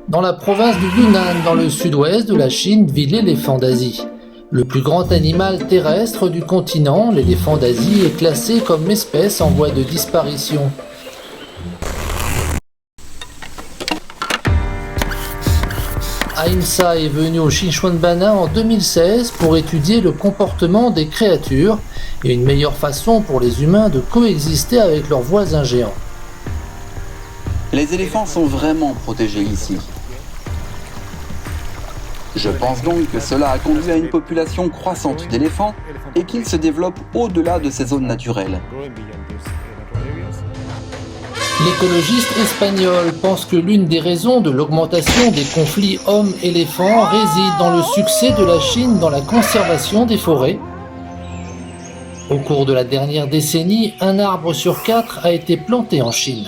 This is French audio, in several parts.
Dans la province du Yunnan, dans le sud-ouest de la Chine, vit l'éléphant d'Asie. Le plus grand animal terrestre du continent, l'éléphant d'Asie est classé comme espèce en voie de disparition. Ahimsa est venu au Xishuangbanna en 2016 pour étudier le comportement des créatures et une meilleure façon pour les humains de coexister avec leurs voisins géants. Les éléphants sont vraiment protégés ici. Je pense donc que cela a conduit à une population croissante d'éléphants et qu'ils se développent au-delà de ces zones naturelles. L'écologiste espagnol pense que l'une des raisons de l'augmentation des conflits hommes-éléphants réside dans le succès de la Chine dans la conservation des forêts. Au cours de la dernière décennie, un arbre sur 4 a été planté en Chine.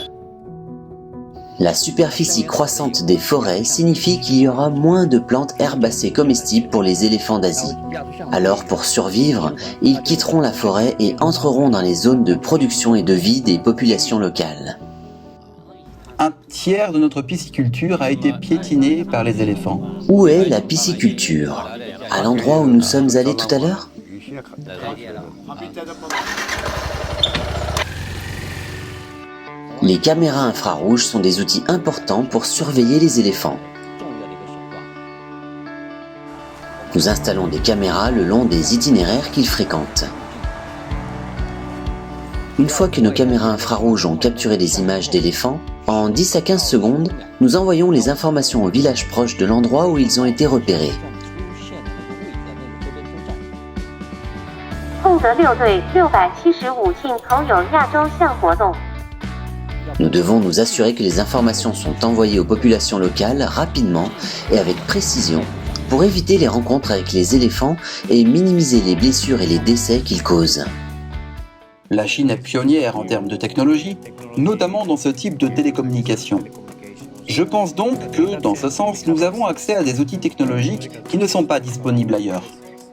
La superficie croissante des forêts signifie qu'il y aura moins de plantes herbacées comestibles pour les éléphants d'Asie. Alors pour survivre, ils quitteront la forêt et entreront dans les zones de production et de vie des populations locales. Un tiers de notre pisciculture a été piétiné par les éléphants. Où est la pisciculture? À l'endroit où nous sommes allés tout à l'heure? Les caméras infrarouges sont des outils importants pour surveiller les éléphants. Nous installons des caméras le long des itinéraires qu'ils fréquentent. Une fois que nos caméras infrarouges ont capturé des images d'éléphants, en 10 à 15 secondes, nous envoyons les informations au village proche de l'endroit où ils ont été repérés. Nous devons nous assurer que les informations sont envoyées aux populations locales rapidement et avec précision pour éviter les rencontres avec les éléphants et minimiser les blessures et les décès qu'ils causent. La Chine est pionnière en termes de technologie, notamment dans ce type de télécommunication. Je pense donc que, dans ce sens, nous avons accès à des outils technologiques qui ne sont pas disponibles ailleurs.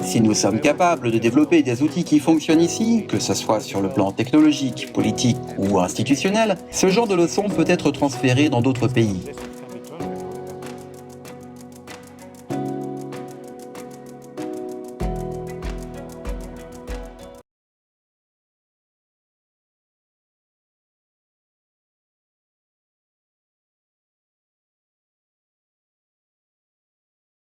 Si nous sommes capables de développer des outils qui fonctionnent ici, que ce soit sur le plan technologique, politique ou institutionnel, ce genre de leçon peut être transféré dans d'autres pays.